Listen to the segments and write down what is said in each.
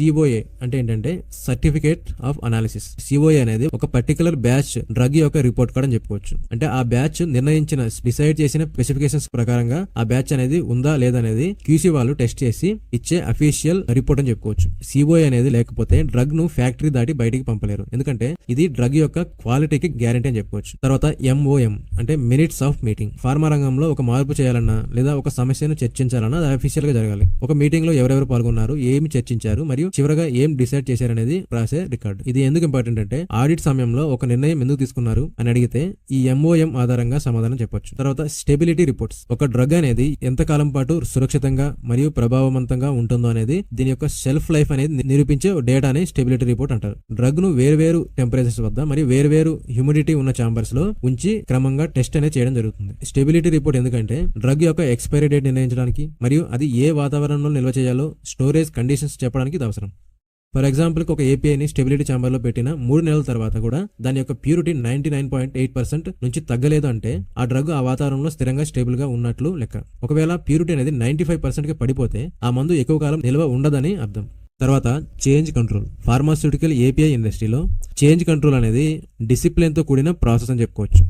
COA అంటే ఏంటంటే certificate of analysis. COA అనేది ఒక పర్టికులర్ బ్యాచ్ డ్రగ్ యొక్క రిపోర్ట్ కార్డ్ అని చెప్పుకోవచ్చు. అంటే ఆ బ్యాచ్ నిర్ణయించిన డిసైడ్ చేసిన స్పెసిఫికేషన్స్ ప్రకారంగా ఆ బ్యాచ్ అనేది ఉందా లేదనేది QC వాళ్ళు టెస్ట్ చేసి ఇచ్చే అఫీషియల్ రిపోర్ట్ అని చెప్పుకోవచ్చు. COA అనేది లేకపోతే డ్రగ్ ను ఫ్యాక్టరీ దాటి బయటికి పంపలేరు, ఎందుకంటే ఇది డ్రగ్ యొక్క క్వాలిటీకి గ్యారంటీ అని చెప్పుకోవచ్చు. తర్వాత MOM అంటే మినిట్స్ ఆఫ్ మీటింగ్. ఫార్మా రంగంలో ఒక మార్పు చేయాలన్నా లేదా ఒక సమస్యను చర్చించాలన్నా అది అఫీషియల్ గా జరగాలి. ఒక మీటింగ్ లో ఎవరెవరు పాల్గొన్నారు, ఏమి చర్చించారు మరియు చివరగా ఏం డిసైడ్ చేశారనేది రాసే రికార్డు. ఇది ఎందుకు ఇంపార్టెంట్ అంటే ఆడిట్ సమయంలో ఒక నిర్ణయం ఎందుకు తీసుకున్నారు అని అడిగితే ఈ MOM ఆధారంగా సమాధానం చెప్పొచ్చు. తర్వాత స్టెబిలిటీ రిపోర్ట్స్. ఒక డ్రగ్ అనేది ఎంత కాలం పాటు సురక్షితంగా మరియు ప్రభావవంతంగా ఉంటుందో అనేది దీని యొక్క షెల్ఫ్ లైఫ్ అనేది నిరూపించే డేటాని స్టెబిలిటీ రిపోర్ట్ అంటారు. డ్రగ్ ను వేర్వేరు టెంపరేచర్స్ వద్ద మరియు వేర్వేరు హ్యూమిడిటీ ఉన్న చాంబర్స్ లో ఉంచి క్రమంగా టెస్ట్ అనేది చేయడం జరుగుతుంది. స్టెబిలిటీ రిపోర్ట్ ఎందుకంటే డ్రగ్ యొక్క ఎక్స్పైరీ డేట్ నిర్ణయించడానికి మరియు అది ఏ వాతావరణంలో నిల్వ చేయాలో స్టోరేజ్ కండిషన్స్ చెప్పడానికి ఇది అవసరం. ఫర్ ఎగ్జాంపుల్ ఒక APIని స్టెబిలిటీ ఛాంబర్ లో పెట్టిన 3 నెలల తర్వాత కూడా దాని యొక్క ప్యూరిటీ 99.8% నుంచి తగ్గలేదు అంటే ఆ డ్రగ్ ఆ వాతావరణంలో స్థిరంగా స్టేబుల్ గా ఉన్నట్లు లెక్క. ఒకవేళ ప్యూరిటీ అనేది 95% కి పడిపోతే ఆ మందు ఎక్కువ కాలం నిల్వ ఉండదని అర్థం. తర్వాత చేంజ్ కంట్రోల్. ఫార్మాస్యూటికల్ API ఇండస్ట్రీలో చేంజ్ కంట్రోల్ అనేది డిసిప్లిన్ తో కూడిన ప్రాసెస్ అని చెప్పుకోవచ్చు.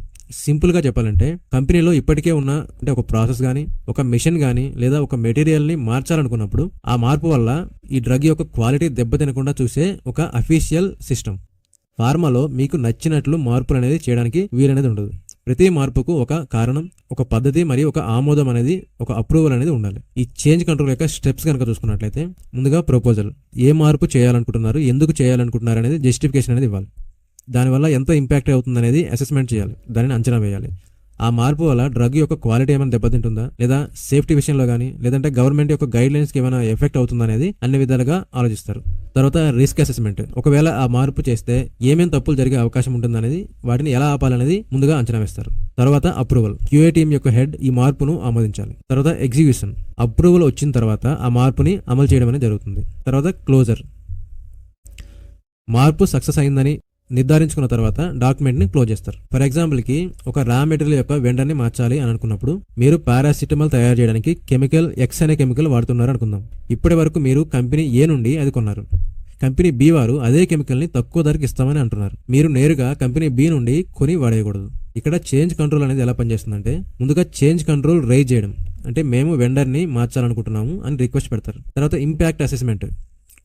సింపుల్ గా చెప్పాలంటే కంపెనీలో ఇప్పటికే ఉన్న అంటే ఒక ప్రాసెస్ గానీ ఒక మిషన్ గానీ లేదా ఒక మెటీరియల్ ని మార్చాలనుకున్నప్పుడు ఆ మార్పు వల్ల ఈ డ్రగ్ యొక్క క్వాలిటీ దెబ్బతినకుండా చూసే ఒక అఫీషియల్ సిస్టమ్. ఫార్మాలో మీకు నచ్చినట్లు మార్పులు అనేది చేయడానికి వీలనేది ఉండదు. ప్రతి మార్పుకు ఒక కారణం, ఒక పద్ధతి మరియు ఒక ఆమోదం అనేది, ఒక అప్రూవల్ అనేది ఉండాలి. ఈ చేంజ్ కంట్రోల్ యొక్క స్టెప్స్ కనుక చూసుకున్నట్లయితే ముందుగా ప్రపోజల్. ఏ మార్పు చేయాలనుకుంటున్నారు, ఎందుకు చేయాలనుకుంటున్నారు అనేది జస్టిఫికేషన్ అనేది ఇవ్వాలి. దానివల్ల ఎంత ఇంపాక్ట్ అవుతుంది అనేది అసెస్మెంట్ చేయాలి, దానిని అంచనా వేయాలి. ఆ మార్పు వల్ల డ్రగ్ యొక్క క్వాలిటీ ఏమైనా దెబ్బతింటుందా లేదా సేఫ్టీ విషయంలో కానీ లేదంటే గవర్నమెంట్ యొక్క గైడ్ లైన్స్ కి ఏమైనా ఎఫెక్ట్ అవుతుందా అనేది అన్ని విధాలుగా ఆలోచిస్తారు. తర్వాత రిస్క్ అసెస్మెంట్. ఒకవేళ ఆ మార్పు చేస్తే ఏమేం తప్పులు జరిగే అవకాశం ఉంటుందనేది, వాటిని ఎలా ఆపాలనేది ముందుగా అంచనా వేస్తారు. తర్వాత అప్రూవల్. QA టీమ్ యొక్క హెడ్ ఈ మార్పును ఆమోదించాలి. తర్వాత ఎగ్జిక్యూషన్. అప్రూవల్ వచ్చిన తర్వాత ఆ మార్పుని అమలు చేయడం అనేది జరుగుతుంది. తర్వాత క్లోజర్. మార్పు సక్సెస్ అయిందని నిర్ధారించుకున్న తర్వాత డాక్యుమెంట్ ని క్లోజ్ చేస్తారు. ఫర్ ఎగ్జాంపుల్ కి ఒక రా మెటీరియల్ యొక్క వెండర్ ని మార్చాలి అని అనుకున్నప్పుడు మీరు పారాసిటమాల్ తయారు చేయడానికి కెమికల్ X అనే కెమికల్ వాడుతున్నారు అనుకుందాం. ఇప్పటి వరకు మీరు కంపెనీ A నుండి అది కొన్నారు. కంపెనీ B వారు అదే కెమికల్ ని తక్కువ ధరకు ఇస్తామని అంటున్నారు. మీరు నేరుగా కంపెనీ B నుండి కొని వాడేయకూడదు. ఇక్కడ చేంజ్ కంట్రోల్ అనేది ఎలా పనిచేస్తుందంటే ముందుగా చేంజ్ కంట్రోల్ రైజ్ చేయడం, అంటే మేము వెండర్ ని మార్చాలనుకుంటున్నాము అని రిక్వెస్ట్ పెడతారు. తర్వాత ఇంపాక్ట్ అసెస్మెంట్.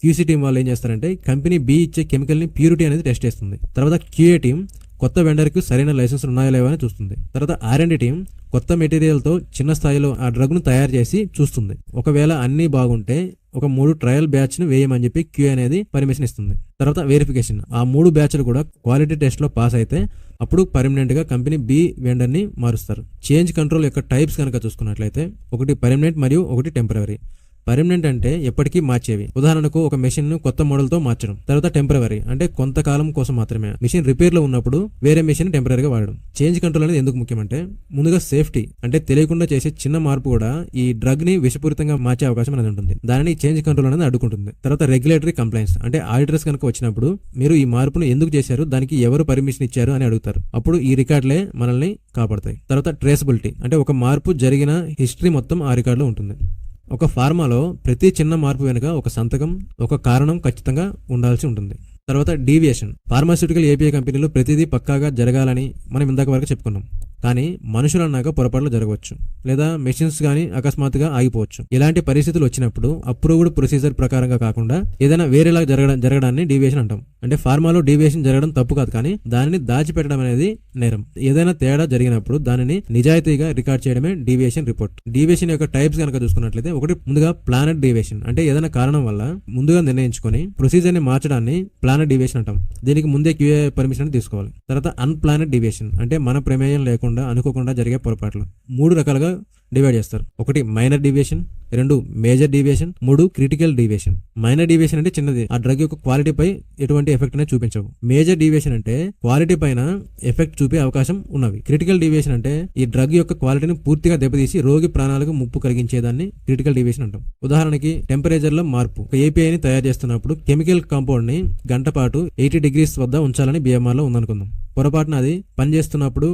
QC టీం వాళ్ళు ఏం చేస్తారంటే కంపెనీ B ఇచ్చే కెమికల్ ని ప్యూరిటీ అనేది టెస్ట్ చేస్తుంది. తర్వాత QA టీం కొత్త వెండర్ కు సరైన లైసెన్స్ ఉన్నాయో లేవో అని చూస్తుంది. తర్వాత R&D టీం కొత్త మెటీరియల్ తో చిన్న స్థాయిలో ఆ డ్రగ్ ను తయారు చేసి చూస్తుంది. ఒకవేళ అన్ని బాగుంటే ఒక 3 ట్రయల్ బ్యాచ్ ను వేయమని చెప్పి QA అనేది పర్మిషన్ ఇస్తుంది. తర్వాత వెరిఫికేషన్. ఆ 3 బ్యాచ్లు కూడా క్వాలిటీ టెస్ట్ లో పాస్ అయితే అప్పుడు పర్మనెంట్ గా కంపెనీ B వెండర్ ని మారుస్తారు. చేంజ్ కంట్రోల్ యొక్క టైప్స్ కనుక చూసుకున్నట్లయితే ఒకటి పర్మనెంట్ మరియు ఒకటి టెంపరరీ. పర్మనెంట్ అంటే ఎప్పటికీ మార్చేవి. ఉదాహరణకు ఒక మెషిన్ ను కొత్త మోడల్ తో మార్చడం. తర్వాత టెంపరరీ అంటే కొంతకాలం కోసం మాత్రమే. మిషన్ రిపేర్ లో ఉన్నప్పుడు వేరే మెషిన్ టెంపరరీగా వాడడం. చేంజ్ కంట్రోల్ అనేది ఎందుకు ముఖ్యమంటే ముందుగా సేఫ్టీ, అంటే తెలియకుండా చేసే చిన్న మార్పు కూడా ఈ డ్రగ్ ని విషపూరితంగా మార్చే అవకాశం అనేది ఉంటుంది. దానిని చేంజ్ కంట్రోల్ అనేది అడ్డుకుంటుంది. తర్వాత రెగ్యులేటరీ కంప్లైంట్స్, అంటే ఆడిటర్స్ కనుక వచ్చినప్పుడు మీరు ఈ మార్పును ఎందుకు చేశారు, దానికి ఎవరు పర్మిషన్ ఇచ్చారు అని అడుగుతారు. అప్పుడు ఈ రికార్డులే మనల్ని కాపాడతాయి. తర్వాత ట్రేసబిలిటీ, అంటే ఒక మార్పు జరిగిన హిస్టరీ మొత్తం ఆ రికార్డులో ఉంటుంది. ఒక ఫార్మాలో ప్రతి చిన్న మార్పు వెనుక ఒక సంతకం, ఒక కారణం ఖచ్చితంగా ఉండాల్సి ఉంటుంది. తర్వాత డీవియేషన్. ఫార్మాస్యూటికల్ API కంపెనీలు ప్రతిదీ పక్కాగా జరగాలని మనం ఇందాక వరకు చెప్పుకున్నాం. కానీ మనుషులు అన్నాక పొరపాట్లు జరగవచ్చు, లేదా మెషిన్స్ గానీ అకస్మాత్తుగా ఆగిపోవచ్చు. ఇలాంటి పరిస్థితులు వచ్చినప్పుడు అప్రూవ్డ్ ప్రొసీజర్ ప్రకారంగా కాకుండా ఏదైనా వేరేలా జరగడాన్ని డీవియేషన్ అంటాం. అంటే ఫార్మాలో డీవియేషన్ జరగడం తప్పు కాదు, కానీ దానిని దాచిపెట్టడం అనేది నేరం. ఏదైనా తేడా జరిగినప్పుడు దానిని నిజాయితీగా రికార్డ్ చేయడమే డీవియేషన్ రిపోర్ట్. డీవియేషన్ యొక్క టైప్స్ కనుక చూసుకున్నట్లయితే ఒకటి ముందుగా ప్లానెడ్ డీవియేషన్, అంటే ఏదైనా కారణం వల్ల ముందుగా నిర్ణయించుకొని ప్రొసీజర్ ని మార్చడాన్ని ప్లానెడ్ డీవియేషన్ అంటాం. దీనికి ముందే QA పర్మిషన్ తీసుకోవాలి. తర్వాత అన్ప్లానెడ్ డీవియేషన్, అంటే మన ప్రమేయం లేకుండా అనుకోకుండా జరిగే పొరపాట్లు. 3 రకాలుగా డివైడ్ చేస్తారు. ఒకటి minor deviation, 2 major deviation, 3 critical deviation. Minor deviation అంటే చిన్నది, ఆ డ్రగ్ యొక్క క్వాలిటీపై ఎటువంటి ఎఫెక్ట్ అనేది చూపించవు. మేజర్ డీవియేషన్ అంటే క్వాలిటీ పైన ఎఫెక్ట్ చూపే అవకాశం ఉన్నవి. క్రిటికల్ డీవియేషన్ అంటే ఈ డ్రగ్ యొక్క క్వాలిటీని పూర్తిగా దెబ్బతీసి రోగి ప్రాణాలకు ముప్పు కలిగించేదాన్ని క్రిటికల్ డీవియేషన్ అంటాం. ఉదాహరణకి టెంపరేచర్ లో మార్పు. ఒక API ని తయారు చేస్తున్నప్పుడు కెమికల్ కాంపౌండ్ ని గంట పాటు 80 degrees వద్ద ఉంచాలని BMR లో ఉందనుకుందాం. పొరపాటున అది పనిచేస్తున్నప్పుడు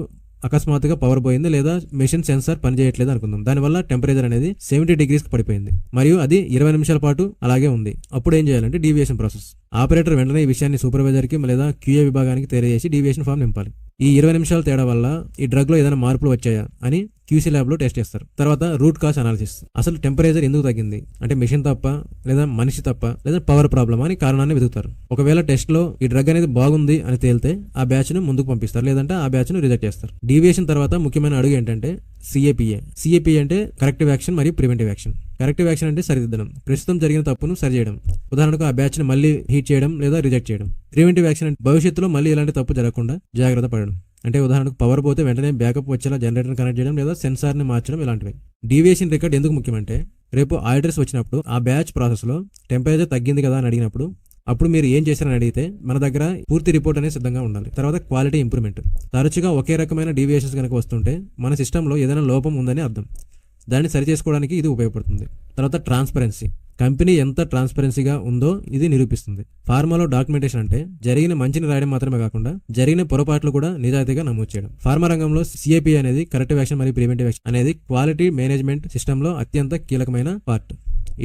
అకస్మాత్తుగా పవర్ పోయింది లేదా మెషిన్ సెన్సార్ పనిచేయట్లేదు అనుకుందాం. దానివల్ల టెంపరేచర్ అనేది 70 degrees పడిపోయింది మరియు అది 20 నిమిషాల పాటు అలాగే ఉంది. అప్పుడు ఏం చేయాలంటే డీవియేషన్ ప్రాసెస్. ఆపరేటర్ వెంటనే ఈ విషయాన్ని సూపర్వైజర్కి లేదా QA విభాగానికి తెలియజేసి డీవియేషన్ ఫామ్ నింపాలి. ఈ 20 నిమిషాల తేడా వల్ల ఈ డ్రగ్లో ఏదైనా మార్పులు వచ్చాయా అని QC ల్యాబ్లో టెస్ట్ చేస్తారు. తర్వాత రూట్ కాజ్ అనాలిసిస్. అసలు టెంపరేచర్ ఎందుకు తగ్గింది అంటే మెషిన్ తప్ప లేదా మనిషి తప్ప లేదా పవర్ ప్రాబ్లమ్ అని కారణాన్ని వెతుకుతారు. ఒకవేళ టెస్ట్లో ఈ డ్రగ్ అనేది బాగుంది అని తేలితే ఆ బ్యాచ్ను ముందుకు పంపిస్తారు, లేదంటే ఆ బ్యాచ్ను రిజెక్ట్ చేస్తారు. డీవియేషన్ తర్వాత ముఖ్యమైన అడుగు ఏంటంటే CAPA. CAPA అంటే కరెక్టివ్ యాక్షన్ మరియు ప్రివెంటివ్ యాక్షన్. కరెక్టివ్ యాక్షన్ అంటే సరిదిద్దడం, ప్రస్తుతం జరిగిన తప్పును సరిచేయడం. ఉదాహరణకు ఆ బ్యాచ్ని మళ్ళీ హీట్ చేయడం లేదా రిజెక్ట్ చేయడం. ప్రివెంటివ్ యాక్షన్ అంటే భవిష్యత్తులో మళ్ళీ ఇలాంటి తప్పు జరగకుండా జాగ్రత్త పడడం. అంటే ఉదాహరణకు పవర్ పోతే వెంటనే బ్యాకప్ వచ్చేలా జనరేటర్ని కనెక్ట్ చేయడం లేదా సెన్సార్ని మార్చడం ఇలాంటివి. డీవియేషన్ రికార్డ్ ఎందుకు ముఖ్యమంటే రేపు ఆడిటర్స్ వచ్చినప్పుడు ఆ బ్యాచ్ ప్రాసెస్లో టెంపరేచర్ తగ్గింది కదా అని అడిగినప్పుడు అప్పుడు మీరు ఏం చేశారని అడిగితే మన దగ్గర పూర్తి రిపోర్ట్ అనేది సిద్ధంగా ఉండాలి. తర్వాత క్వాలిటీ ఇంప్రూవ్మెంట్. తరచుగా ఒకే రకమైన డీవియేషన్స్ కనుక వస్తుంటే మన సిస్టంలో ఏదైనా లోపం ఉందని అర్థం. దాన్ని సరిచేసుకోవడానికి ఇది ఉపయోగపడుతుంది. తర్వాత ట్రాన్స్పరెన్సీ. కంపెనీ ఎంత ట్రాన్స్పరెన్సీగా ఉందో ఇది నిరూపిస్తుంది. ఫార్మాలో డాక్యుమెంటేషన్ అంటే జరిగిన మంచిని రాయడం మాత్రమే కాకుండా జరిగిన పొరపాట్లు కూడా నిజాయితీగా నమోదు చేయడం. ఫార్మా రంగంలో CAPA అనేది కరెక్టివ్ యాక్షన్ మరియు ప్రివెంటివ్ యాక్షన్ అనేది క్వాలిటీ మేనేజ్మెంట్ సిస్టంలో అత్యంత కీలకమైన పార్ట్.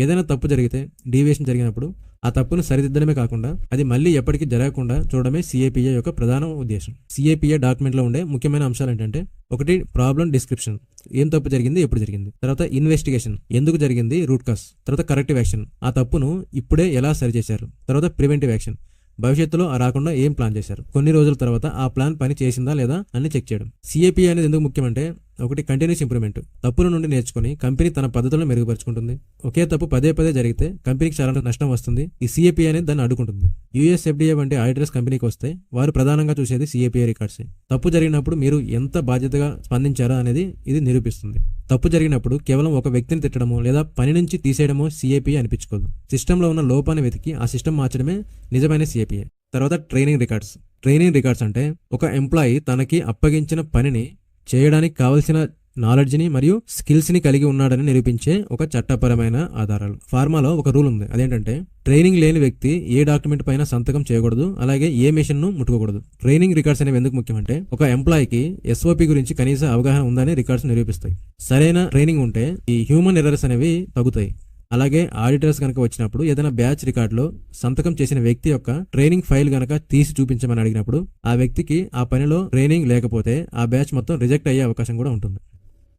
ఏదైనా తప్పు జరిగితే డీవియేషన్ జరిగినప్పుడు ఆ తప్పును సరిదిద్దడమే కాకుండా అది మళ్ళీ ఎప్పటికీ జరగకుండా చూడడమే CAPA యొక్క ప్రధాన ఉద్దేశం. CAPA డాక్యుమెంట్లో ఉండే ముఖ్యమైన అంశాలు ఏంటంటే ఒకటి ప్రాబ్లం డిస్క్రిప్షన్, ఏం తప్పు జరిగింది ఎప్పుడు జరిగింది. తర్వాత ఇన్వెస్టిగేషన్, ఎందుకు జరిగింది రూట్ కాజ్. తర్వాత కరెక్టివ్ యాక్షన్, ఆ తప్పును ఇప్పుడే ఎలా సరిచేశారు. తర్వాత ప్రివెంటివ్ యాక్షన్, భవిష్యత్తులో రాకుండా ఏం ప్లాన్ చేశారు. కొన్ని రోజుల తర్వాత ఆ ప్లాన్ పని చేసిందా లేదా అని చెక్ చేయడం. CAPA అనేది ఎందుకు ముఖ్యమంటే ఒకటి కంటిన్యూస్ ఇంప్రూవ్మెంట్, తప్పుల నుండి నేర్చుకుని కంపెనీ తన పద్ధతులను మెరుగుపరుచుకుంటుంది. ఒకే తప్పు పదే పదే జరిగితే కంపెనీకి చాలా నష్టం వస్తుంది. ఈ CAPA అనేది దాన్ని అడ్డుకుంటుంది. US FDA వంటి ఆడిటర్స్ కంపెనీకి వస్తే వారు ప్రధానంగా చూసేది CAPA రికార్డ్సే. తప్పు జరిగినప్పుడు మీరు ఎంత బాధ్యతగా స్పందించారా అనేది ఇది నిరూపిస్తుంది. తప్పు జరిగినప్పుడు కేవలం ఒక వ్యక్తిని తిట్టడమో లేదా పని నుంచి తీసేయడమో CAPA అనిపించుకోదు. సిస్టంలో ఉన్న లోపాన్ని వెతికి ఆ సిస్టమ్ మార్చడమే నిజమైన CAPA. తర్వాత ట్రైనింగ్ రికార్డ్స్. ట్రైనింగ్ రికార్డ్స్ అంటే ఒక ఎంప్లాయీ తనకి అప్పగించిన పనిని చేయడానికి కావలసిన నాలెడ్జ్ని మరియు స్కిల్స్ని కలిగి ఉన్నాడని నిరూపించే ఒక చట్టపరమైన ఆధారాలు. ఫార్మాలో ఒక రూల్ ఉంది, అదేంటంటే ట్రైనింగ్ లేని వ్యక్తి ఏ డాక్యుమెంట్ పైన సంతకం చేయకూడదు, అలాగే ఏ మెషిన్ను ముట్టుకోకూడదు. ట్రైనింగ్ రికార్డ్స్ అనేవి ఎందుకు ముఖ్యమంటే ఒక ఎంప్లాయీకి SOP గురించి కనీస అవగాహన ఉందని రికార్డ్స్ నిరూపిస్తాయి. సరైన ట్రైనింగ్ ఉంటే ఈ హ్యూమన్ ఎర్రర్స్ అనేవి తగ్గుతాయి. అలాగే ఆడిటర్స్ కనుక వచ్చినప్పుడు ఏదైనా బ్యాచ్ రికార్డులో సంతకం చేసిన వ్యక్తి యొక్క ట్రైనింగ్ ఫైల్ గనక తీసి చూపించమని అడిగినప్పుడు ఆ వ్యక్తికి ఆ పనిలో ట్రైనింగ్ లేకపోతే ఆ బ్యాచ్ మొత్తం రిజెక్ట్ అయ్యే అవకాశం కూడా ఉంటుంది.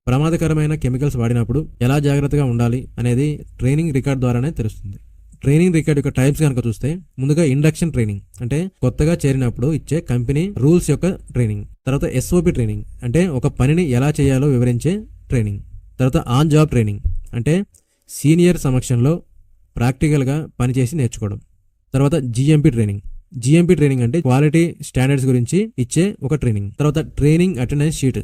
ప్రమాదకరమైన కెమికల్స్ వాడినప్పుడు ఎలా జాగ్రత్తగా ఉండాలి అనేది ట్రైనింగ్ రికార్డ్ ద్వారానే తెలుస్తుంది. ట్రైనింగ్ రికార్డ్ యొక్క టైప్స్ కనుక చూస్తే ముందుగా ఇండక్షన్ ట్రైనింగ్ అంటే కొత్తగా చేరినప్పుడు ఇచ్చే కంపెనీ రూల్స్ యొక్క ట్రైనింగ్. తర్వాత SOP ట్రైనింగ్ అంటే ఒక పనిని ఎలా చేయాలో వివరించే ట్రైనింగ్. తర్వాత ఆన్ జాబ్ ట్రైనింగ్ అంటే సీనియర్ సమక్షంలో ప్రాక్టికల్గా పనిచేసి నేర్చుకోవడం. తర్వాత GMP ట్రైనింగ్. GMP ట్రైనింగ్ అంటే క్వాలిటీ స్టాండర్డ్స్ గురించి ఇచ్చే ఒక ట్రైనింగ్. తర్వాత ట్రైనింగ్ అటెండెన్స్ షీట్,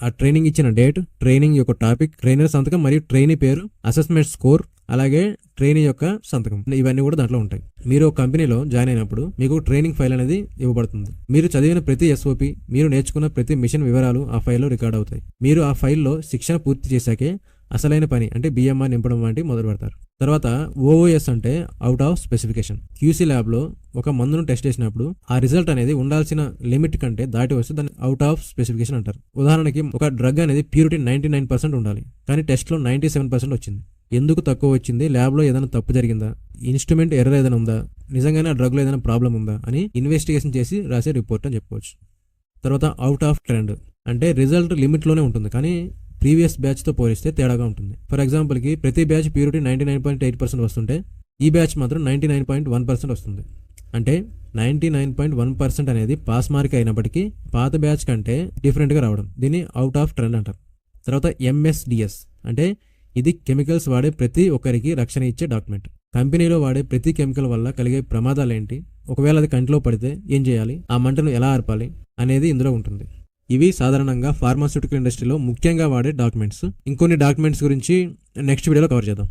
ఆ ట్రైనింగ్ ఇచ్చిన డేట్, ట్రైనింగ్ యొక్క టాపిక్, ట్రైనర్ సంతకం మరియు ట్రైనీ పేరు, అసెస్మెంట్ స్కోర్, అలాగే ట్రైనీ యొక్క సంతకం, ఇవన్నీ కూడా దాంట్లో ఉంటాయి. మీరు ఒక కంపెనీలో జాయిన్ అయినప్పుడు మీకు ట్రైనింగ్ ఫైల్ అనేది ఇవ్వబడుతుంది. మీరు చదివిన ప్రతి SOP, మీరు నేర్చుకున్న ప్రతి మిషన్ వివరాలు ఆ ఫైల్లో రికార్డ్ అవుతాయి. మీరు ఆ ఫైల్లో శిక్షణ పూర్తి చేశాకే అసలైన పని అంటే BMR నింపడం వంటివి మొదలు పెడతారు. తర్వాత OOS అంటే అవుట్ ఆఫ్ స్పెసిఫికేషన్. QC ల్యాబ్లో ఒక మందును టెస్ట్ చేసినప్పుడు ఆ రిజల్ట్ అనేది ఉండాల్సిన లిమిట్ కంటే దాటి వస్తే దాన్ని అవుట్ ఆఫ్ స్పెసిఫికేషన్ అంటారు. ఉదాహరణకి ఒక డ్రగ్ అనేది ప్యూరిటీ 99% ఉండాలి, కానీ టెస్ట్లో 97% వచ్చింది. ఎందుకు తక్కువ వచ్చింది, ల్యాబ్లో ఏదైనా తప్పు జరిగిందా, ఇన్స్ట్రుమెంట్ ఎర్రర్ ఏదైనా ఉందా, నిజంగానే ఆ డ్రగ్లో ఏదైనా ప్రాబ్లం ఉందా అని ఇన్వెస్టిగేషన్ చేసి రాసే రిపోర్ట్ అని చెప్పుకోవచ్చు. తర్వాత అవుట్ ఆఫ్ ట్రెండ్ అంటే రిజల్ట్ లిమిట్లోనే ఉంటుంది కానీ ప్రీవియస్ బ్యాచ్తో పోలిస్తే తేడాగా ఉంటుంది. ఫర్ ఎగ్జాంపుల్కి ప్రతి బ్యాచ్ ప్యూరిటీ 99.8% వస్తుంటే ఈ బ్యాచ్ మాత్రం 99.1% వస్తుంది. అంటే 99.1% అనేది పాస్ మార్క్ అయినప్పటికీ పాత బ్యాచ్ కంటే డిఫరెంట్గా రావడం, దీన్ని అవుట్ ఆఫ్ ట్రెండ్ అంటారు. తర్వాత MSDS అంటే ఇది కెమికల్స్ వాడే ప్రతి ఒక్కరికి రక్షణ ఇచ్చే డాక్యుమెంట్. కంపెనీలో వాడే ప్రతి కెమికల్ వల్ల కలిగే ప్రమాదాలు ఏంటి, ఒకవేళ అది కంటిలో పడితే ఏం చేయాలి, ఆ మంటను ఎలా ఆర్పాలి అనేది ఇందులో ఉంటుంది. ఇవి సాధారణంగా ఫార్మాస్యూటికల్ ఇండస్ట్రీలో ముఖ్యంగా వాడే డాక్యుమెంట్స్. ఇంకొన్ని డాక్యుమెంట్స్ గురించి నెక్స్ట్ వీడియోలో కవర్ చేద్దాం.